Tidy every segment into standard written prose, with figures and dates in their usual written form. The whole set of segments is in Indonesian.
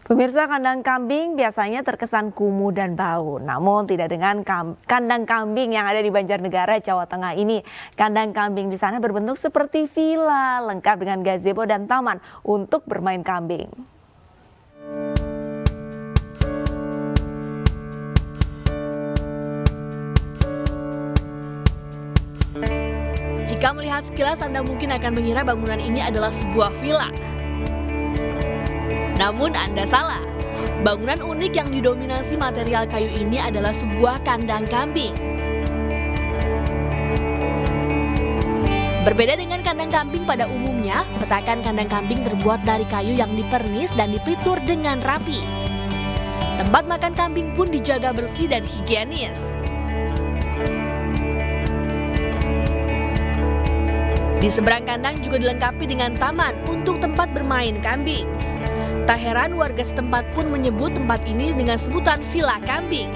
Pemirsa, kandang kambing biasanya terkesan kumuh dan bau. Namun tidak dengan kandang kambing yang ada di Banjarnegara, Jawa Tengah ini. Kandang kambing di sana berbentuk seperti villa, lengkap dengan gazebo dan taman untuk bermain kambing. Jika melihat sekilas, Anda mungkin akan mengira bangunan ini adalah sebuah villa. Namun Anda salah. Bangunan unik yang didominasi material kayu ini adalah sebuah kandang kambing. Berbeda dengan kandang kambing pada umumnya, petakan kandang kambing terbuat dari kayu yang dipernis dan dipelitur dengan rapi. Tempat makan kambing pun dijaga bersih dan higienis. Di seberang kandang juga dilengkapi dengan taman untuk tempat bermain kambing. Tak heran warga setempat pun menyebut tempat ini dengan sebutan Villa Kambing.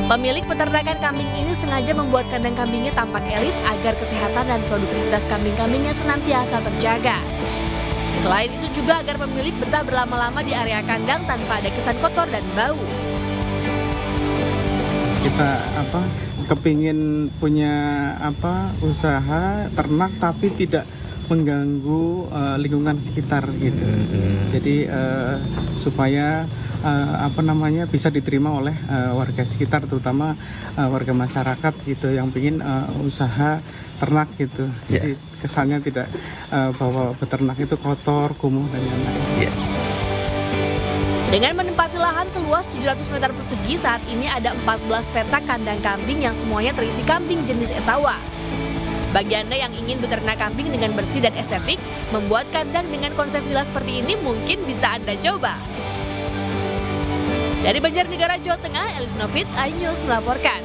Pemilik peternakan kambing ini sengaja membuat kandang kambingnya tampak elit agar kesehatan dan produktivitas kambing-kambingnya senantiasa terjaga. Selain itu juga agar pemilik betah berlama-lama di area kandang tanpa ada kesan kotor dan bau. Kita kepingin punya usaha ternak tapi tidak mengganggu lingkungan sekitar gitu. Jadi supaya bisa diterima oleh warga sekitar, terutama warga masyarakat gitu yang ingin usaha ternak gitu. Jadi kesannya tidak bahwa peternak itu kotor, kumuh dan lain-lain. Dengan menempati lahan seluas 700 meter persegi, saat ini ada 14 petak kandang kambing yang semuanya terisi kambing jenis Etawa. Bagi Anda yang ingin beternak kambing dengan bersih dan estetik, membuat kandang dengan konsep villa seperti ini mungkin bisa Anda coba. Dari Banjarnegara, Jawa Tengah, Elis Novit, iNews melaporkan.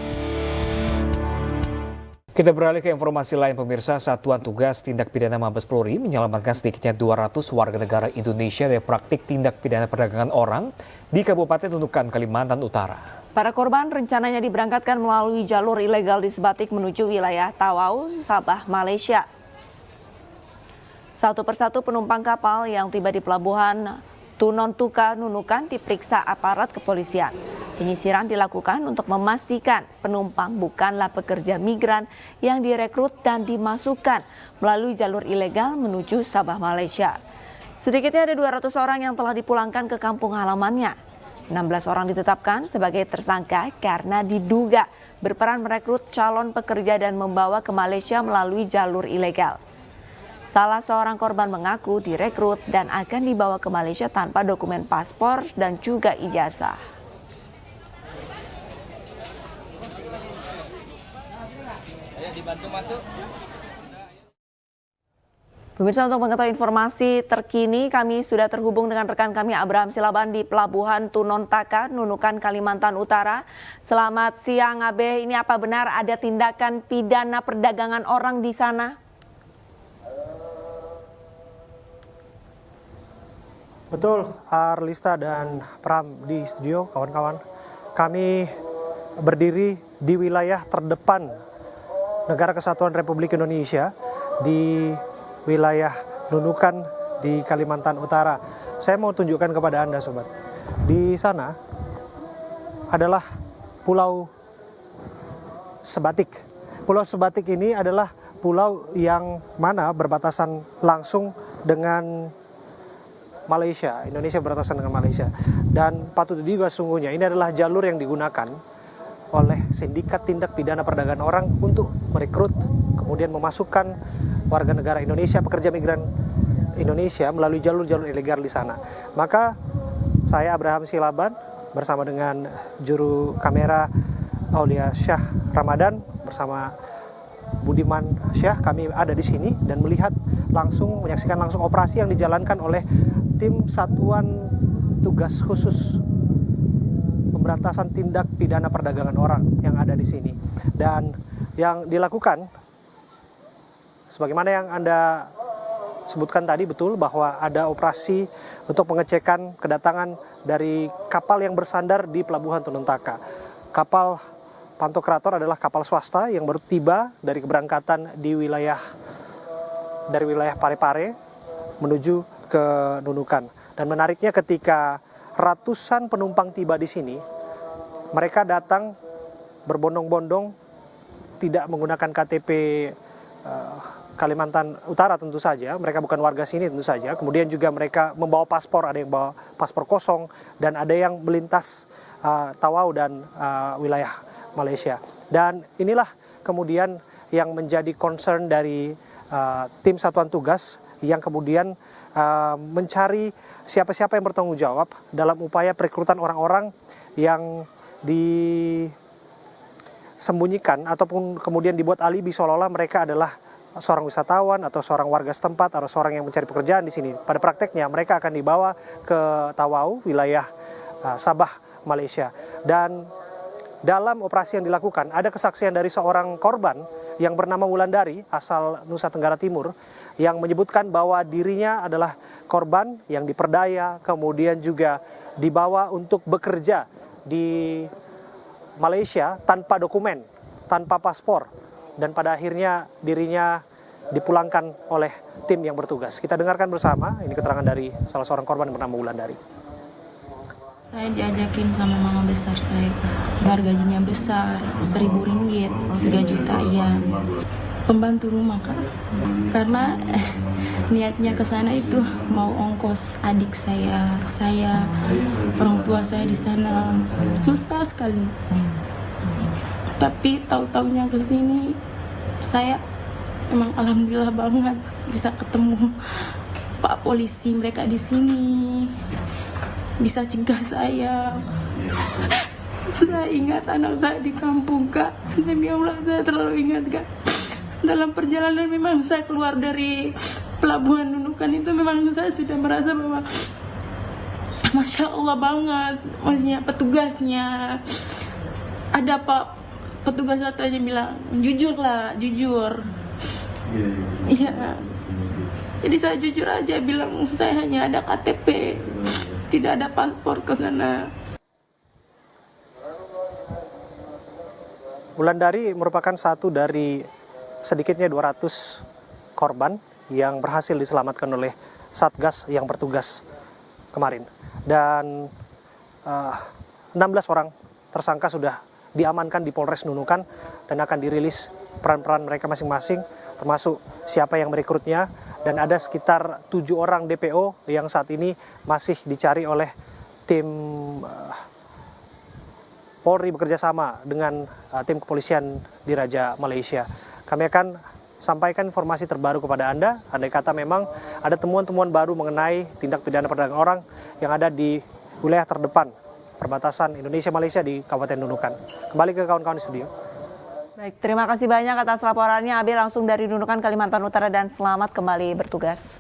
Kita beralih ke informasi lain, pemirsa. Satuan Tugas Tindak Pidana Mabes Polri menyelamatkan sedikitnya 200 warga negara Indonesia dari praktik tindak pidana perdagangan orang di Kabupaten Nunukan, Kalimantan Utara. Para korban rencananya diberangkatkan melalui jalur ilegal di Sebatik menuju wilayah Tawau, Sabah, Malaysia. Satu persatu penumpang kapal yang tiba di pelabuhan Tunontuka, Nunukan diperiksa aparat kepolisian. Penyisiran dilakukan untuk memastikan penumpang bukanlah pekerja migran yang direkrut dan dimasukkan melalui jalur ilegal menuju Sabah, Malaysia. Sedikitnya ada 200 orang yang telah dipulangkan ke kampung halamannya. 16 orang ditetapkan sebagai tersangka karena diduga berperan merekrut calon pekerja dan membawa ke Malaysia melalui jalur ilegal. Salah seorang korban mengaku direkrut dan akan dibawa ke Malaysia tanpa dokumen paspor dan juga ijazah. Pemirsa, untuk mengetahui informasi terkini, kami sudah terhubung dengan rekan kami Abraham Silaban di Pelabuhan Tunontaka, Nunukan, Kalimantan Utara. Selamat siang, Abe. Ini apa benar ada tindakan pidana perdagangan orang di sana? Betul, Arlista dan Pram di studio, kawan-kawan. Kami berdiri di wilayah terdepan Negara Kesatuan Republik Indonesia di wilayah Nunukan di Kalimantan Utara. Saya mau tunjukkan kepada Anda, sobat. Di sana adalah Pulau Sebatik. Pulau Sebatik ini adalah pulau yang mana berbatasan langsung dengan Malaysia. Indonesia berbatasan dengan Malaysia. Dan patut diduga sungguhnya ini adalah jalur yang digunakan oleh sindikat tindak pidana perdagangan orang untuk merekrut, kemudian memasukkan warga negara Indonesia, pekerja migran Indonesia melalui jalur-jalur ilegal di sana. Maka saya Abraham Silaban bersama dengan juru kamera Aulia Syah Ramadan bersama Budiman Syah, kami ada di sini dan menyaksikan langsung operasi yang dijalankan oleh tim Satuan Tugas Khusus Pemberantasan Tindak Pidana Perdagangan Orang yang ada di sini. Dan yang dilakukan sebagaimana yang Anda sebutkan tadi, betul bahwa ada operasi untuk pengecekan kedatangan dari kapal yang bersandar di Pelabuhan Tunontaka. Kapal Pantokrator adalah kapal swasta yang baru tiba dari keberangkatan dari wilayah Parepare menuju ke Nunukan. Dan menariknya ketika ratusan penumpang tiba di sini, mereka datang berbondong-bondong, tidak menggunakan KTP Kalimantan Utara tentu saja, mereka bukan warga sini tentu saja. Kemudian juga mereka membawa paspor, ada yang bawa paspor kosong dan ada yang melintas Tawau dan wilayah Malaysia. Dan inilah kemudian yang menjadi concern dari tim satuan tugas yang kemudian mencari siapa-siapa yang bertanggung jawab dalam upaya perekrutan orang-orang yang disembunyikan ataupun kemudian dibuat alibi seolah-olah mereka adalah seorang wisatawan atau seorang warga setempat atau seorang yang mencari pekerjaan di sini. Pada prakteknya mereka akan dibawa ke Tawau, wilayah Sabah, Malaysia. Dan dalam operasi yang dilakukan ada kesaksian dari seorang korban yang bernama Wulandari asal Nusa Tenggara Timur yang menyebutkan bahwa dirinya adalah korban yang diperdaya kemudian juga dibawa untuk bekerja di Malaysia tanpa dokumen, tanpa paspor. Dan pada akhirnya dirinya dipulangkan oleh tim yang bertugas. Kita dengarkan bersama, ini keterangan dari salah seorang korban yang bernama Wulandari. Saya diajakin sama mama besar saya, gajinya besar, 1.000 ringgit, 3 juta iya. Pembantu rumah kan, karena niatnya ke sana itu mau ongkos adik saya, orang tua saya di sana, susah sekali. Tapi tahu-taunya ke sini saya emang alhamdulillah banget bisa ketemu Pak polisi mereka di sini, bisa cegah saya. Saya ingat anak saya di kampung Kak, demi Allah saya terlalu ingat Kak. Dalam perjalanan memang saya keluar dari pelabuhan Nunukan itu memang saya sudah merasa bahwa Masya Allah banget, maksudnya petugasnya. Ada Pak petugas katanya bilang, jujur lah, jujur. Iya. Jadi saya jujur aja bilang saya hanya ada KTP, tidak ada paspor ke sana. Wulandari merupakan satu dari sedikitnya 200 korban yang berhasil diselamatkan oleh Satgas yang bertugas kemarin. Dan 16 orang tersangka sudah diamankan di Polres Nunukan dan akan dirilis peran-peran mereka masing-masing, termasuk siapa yang merekrutnya, dan ada sekitar 7 orang DPO yang saat ini masih dicari oleh tim Polri bekerjasama dengan tim kepolisian di Raja Malaysia. Kami akan sampaikan informasi terbaru kepada Anda, andai kata memang ada temuan-temuan baru mengenai tindak pidana perdagangan orang yang ada di wilayah terdepan perbatasan Indonesia-Malaysia di Kabupaten Nunukan. Kembali ke kawan-kawan di studio. Baik, terima kasih banyak atas laporannya Abi langsung dari Nunukan, Kalimantan Utara, dan selamat kembali bertugas.